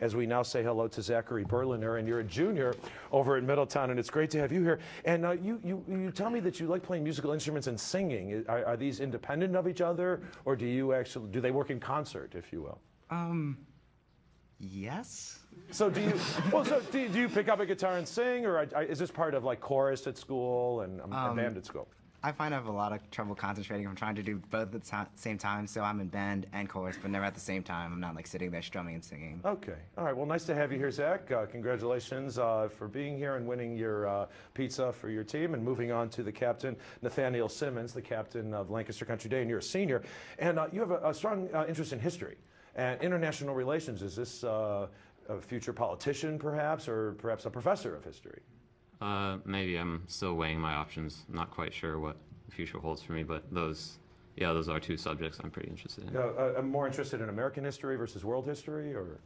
as we now say hello to Zachary Berliner, and you're a junior over at Middletown, and it's great to have you here. And you tell me that you like playing musical instruments and singing. Are these independent of each other, or do they work in concert, if you will? Yes. So do you pick up a guitar and sing, or is this part of like chorus at school and band at school? I find I have a lot of trouble concentrating. I'm trying to do both at the same time, so I'm in band and chorus, but never at the same time. I'm not like sitting there strumming and singing. Okay. All right. Well, nice to have you here, Zach. Congratulations for being here and winning your pizza for your team, and moving on to the captain, Nathaniel Simmons, the captain of Lancaster Country Day, and you're a senior. And you have a strong interest in history and international relations. Is this a future politician, perhaps, or perhaps a professor of history? Maybe. I'm still weighing my options. I'm not quite sure what the future holds for me, but those are two subjects I'm pretty interested in. I'm more interested in American history versus world history, or?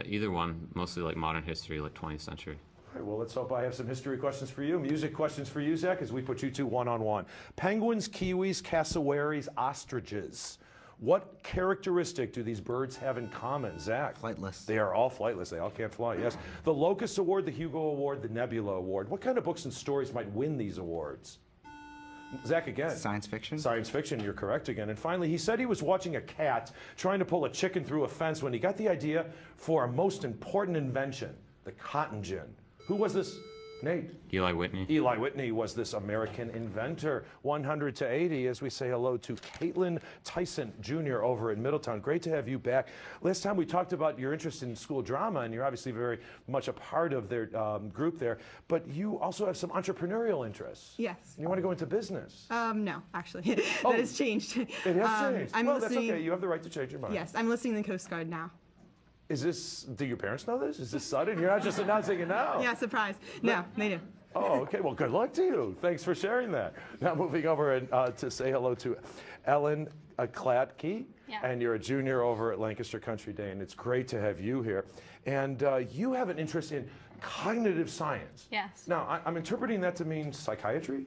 Either one. Mostly like modern history, like 20th century. All right, well, let's hope I have some history questions for you. Music questions for you, Zach, as we put you two one-on-one. Penguins, kiwis, cassowaries, ostriches. What characteristic do these birds have in common, Zach? Flightless. They are all flightless. They all can't fly, yes. The Locust Award, the Hugo Award, the Nebula Award. What kind of books and stories might win these awards? Zach, again. Science fiction. Science fiction, you're correct again. And finally, he said he was watching a cat trying to pull a chicken through a fence when he got the idea for a most important invention, the cotton gin. Who was this? Nate. Eli Whitney. Eli Whitney was this American inventor. 100 to 80 as we say hello to Caitlin Tyson Jr. over in Middletown. Great to have you back. Last time we talked about your interest in school drama, and you're obviously very much a part of their group there, but you also have some entrepreneurial interests. Yes. You want to go into business? No, actually. That has changed. It has changed. Well, that's okay. You have the right to change your mind. Yes, I'm enlisting in the Coast Guard now. Is this, do your parents know this? Is this sudden? You're not just announcing it now. Yeah, surprise. No, they do. Oh, okay. Well, good luck to you. Thanks for sharing that. Now moving over to say hello to Ellen Klatke. Yeah. And you're a junior over at Lancaster Country Day, and it's great to have you here. And you have an interest in cognitive science. Yes. Now, I'm interpreting that to mean psychiatry?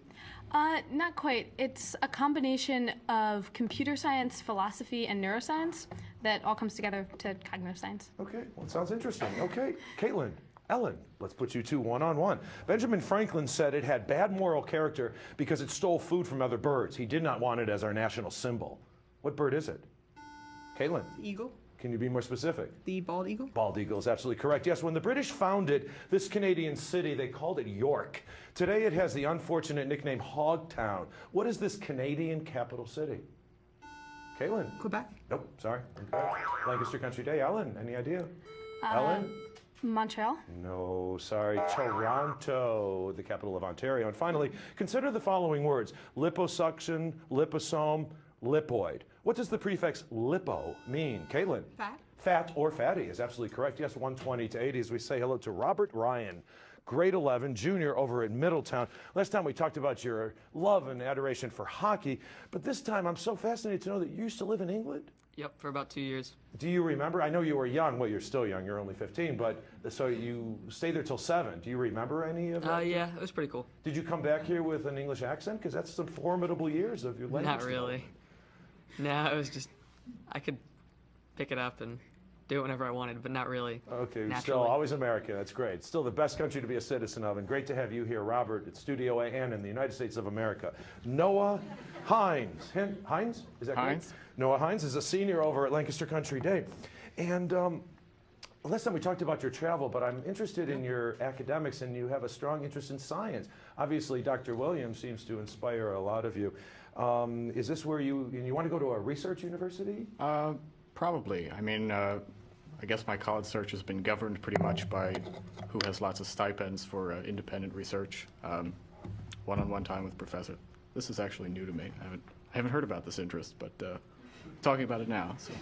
Not quite. It's a combination of computer science, philosophy, and neuroscience that all comes together to cognitive science. Okay, well, it sounds interesting. Okay, Caitlin, Ellen, let's put you two one-on-one. Benjamin Franklin said it had bad moral character because it stole food from other birds. He did not want it as our national symbol. What bird is it? Caitlin? Eagle. Can you be more specific? The bald eagle. Bald eagle is absolutely correct. Yes, when the British founded this Canadian city, they called it York. Today it has the unfortunate nickname Hogtown. What is this Canadian capital city? Caitlin? Quebec. Nope, sorry. Okay. Lancaster Country Day. Ellen, any idea? Ellen? Montreal. No, sorry. Toronto, the capital of Ontario. And finally, consider the following words: liposuction, liposome, lipoid. What does the prefix lipo mean? Caitlin? Fat. Fat or fatty is absolutely correct. Yes, 120 to 80 as we say hello to Robert Ryan, grade 11, junior over at Middletown. Last time we talked about your love and adoration for hockey, but this time I'm so fascinated to know that you used to live in England? Yep, for about 2 years. Do you remember? I know you were young. Well, you're still young. You're only 15, but so you stayed there till 7. Do you remember any of that? Yeah, it was pretty cool. Did you come back here with an English accent? Because that's some formidable years of your language. Not really. No, it was just, I could pick it up and do it whenever I wanted, but not really. Okay, naturally. Still always American. That's great. Still the best country to be a citizen of, and great to have you here, Robert, at Studio A and in the United States of America. Noah Hines. Hines? Is that Hines? correct? Noah Hines is a senior over at Lancaster Country Day. And last time we talked about your travel, but I'm interested in your academics, and you have a strong interest in science. Obviously, Dr. Williams seems to inspire a lot of you. Is this where you want to go to a research university? Probably. I mean, I guess my college search has been governed pretty much by who has lots of stipends for independent research, one-on-one time with professor. This is actually new to me. I haven't heard about this interest, but talking about it now. So.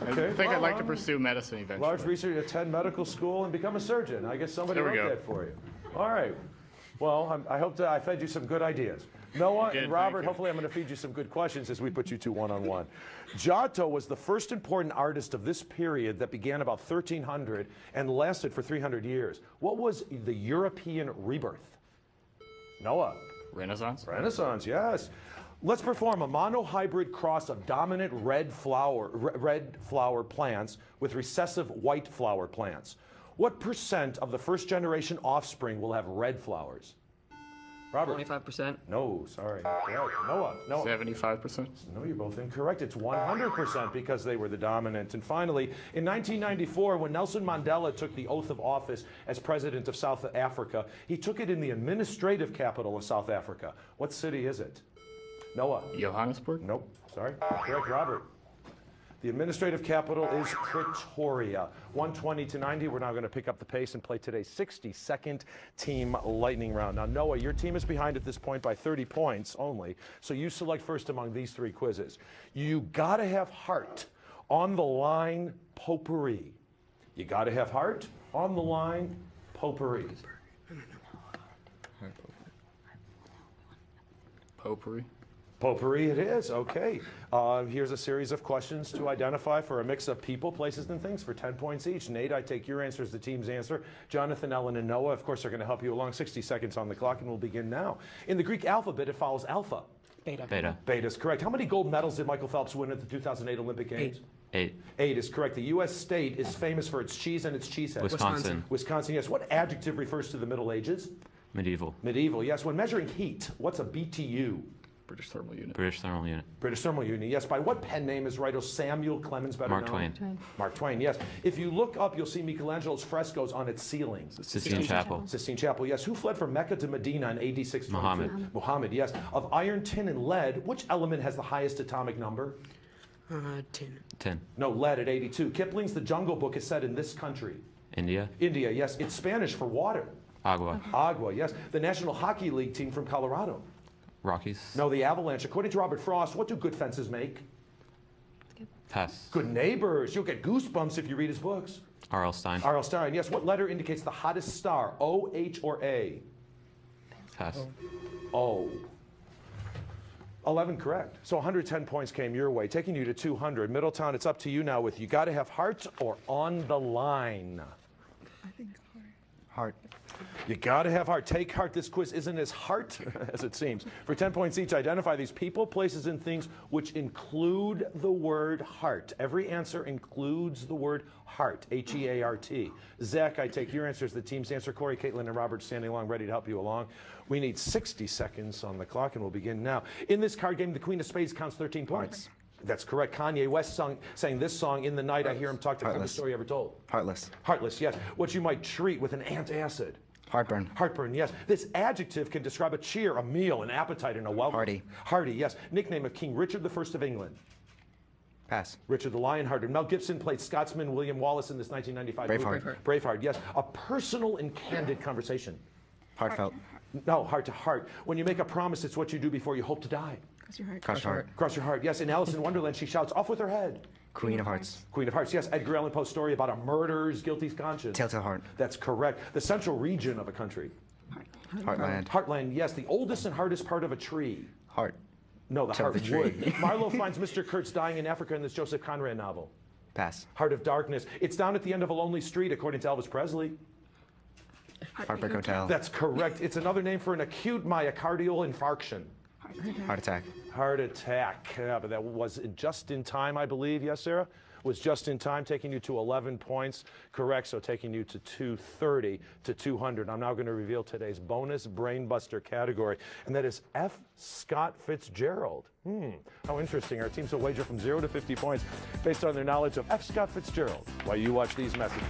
Okay. I think I'd like to pursue medicine eventually. Large research, attend medical school, and become a surgeon. I guess somebody wrote that for you. All right. Well, I hope that I fed you some good ideas. Noah and Robert, hopefully I'm going to feed you some good questions as we put you two one-on-one. Giotto was the first important artist of this period that began about 1300 and lasted for 300 years. What was the European rebirth? Noah. Renaissance? Renaissance, yes. Let's perform a monohybrid cross of dominant red flower plants with recessive white flower plants. What percent of the first generation offspring will have red flowers? Robert? 25%. No, sorry. Correct. Noah? 75%. No, you're both incorrect. It's 100% because they were the dominant. And finally, in 1994, when Nelson Mandela took the oath of office as president of South Africa, he took it in the administrative capital of South Africa. What city is it? Noah? Johannesburg? Nope. Sorry. Correct, Robert. The administrative capital is Pretoria. 120 to 90. We're now going to pick up the pace and play today's 60-second team lightning round. Now, Noah, your team is behind at this point by 30 points only, so you select first among these three quizzes. You got to have heart, on the line, potpourri. You got to have heart, on the line, potpourri. Potpourri. Potpourri it is, okay. Here's a series of questions to identify for a mix of people, places, and things for 10 points each. Nate, I take your answer as the team's answer. Jonathan, Ellen, and Noah, of course, are going to help you along. 60 seconds on the clock, and we'll begin now. In the Greek alphabet, it follows alpha. Beta. Beta. Beta is correct. How many gold medals did Michael Phelps win at the 2008 Olympic Games? 8. 8 is correct. The U.S. state is famous for its cheese and its cheesehead. Wisconsin. Wisconsin, yes. What adjective refers to the Middle Ages? Medieval. Medieval, yes. When measuring heat, what's a BTU? British Thermal Unit. British Thermal Unit. British Thermal Unit, yes. By what pen name is writer Samuel Clemens better Mark known? Twain. Mark Twain, yes. If you look up, you'll see Michelangelo's frescoes on its ceilings. Sistine Chapel. Sistine Chapel, yes. Who fled from Mecca to Medina in AD 622? Muhammad. Muhammad, yes. Of iron, tin, and lead, which element has the highest atomic number? 10. 10. No, lead at 82. Kipling's The Jungle Book is set in this country. India. India, yes. It's Spanish for water. Agua. Agua, yes. The National Hockey League team from Colorado. Rockies. No, the Avalanche. According to Robert Frost, what do good fences make? Pass. Good neighbors. You'll get goosebumps if you read his books. R.L. Stein. R.L. Stein, yes. What letter indicates the hottest star? O, H, or A? Pass. O. 11 correct. So 110 points came your way, taking you to 200. Middletown, it's up to you now with you got to have heart or on the line. I think Heart. You got to have heart. Take heart. This quiz isn't as hard as it seems. For 10 points each, identify these people, places, and things which include the word heart. Every answer includes the word heart, H-E-A-R-T. Zach, I take your answer as the team's answer. Corey, Caitlin, and Robert standing along, ready to help you along. We need 60 seconds on the clock, and we'll begin now. In this card game, the Queen of Spades counts 13 points. Hearts. That's correct. Kanye West sang this song in the night. I hear him talk to the Heartless. story ever told. Heartless. Heartless, yes. What you might treat with an antacid. Heartburn. Heartburn, yes. This adjective can describe a cheer, a meal, an appetite, and a welcome. Hearty. Hearty, yes. Nickname of King Richard I of England. Pass. Richard the Lionhearted. Mel Gibson played Scotsman William Wallace in this 1995 Braveheart. movie. Braveheart, yes. A personal and candid conversation. Heartfelt. No, heart to heart. When you make a promise, it's what you do before you hope to die. cross your heart. Cross your heart. Cross your heart, yes. In Alice in Wonderland, she shouts, off with her head. Queen of Hearts. Queen of Hearts, yes. Edgar Allan Poe's story about a murderer's guilty conscience. Telltale Heart. That's correct. The central region of a country. Heartland. Heartland, yes. The oldest and hardest part of a tree. Heart. No, the Tell the heartwood. Marlowe finds Mr. Kurtz dying in Africa in this Joseph Conrad novel. Pass. Heart of Darkness. It's down at the end of a lonely street, according to Elvis Presley. Heartbreak Hotel. That's correct. It's another name for an acute myocardial infarction. Heart attack. Heart attack. Yeah, but that was just in time, I believe. Yes, Sarah? Was just in time, taking you to 11 points. Correct, so taking you to 230 to 200. I'm now going to reveal today's bonus Brainbuster category, and that is F. Scott Fitzgerald. How interesting. Our teams will wager from 0 to 50 points based on their knowledge of F. Scott Fitzgerald while you watch these messages.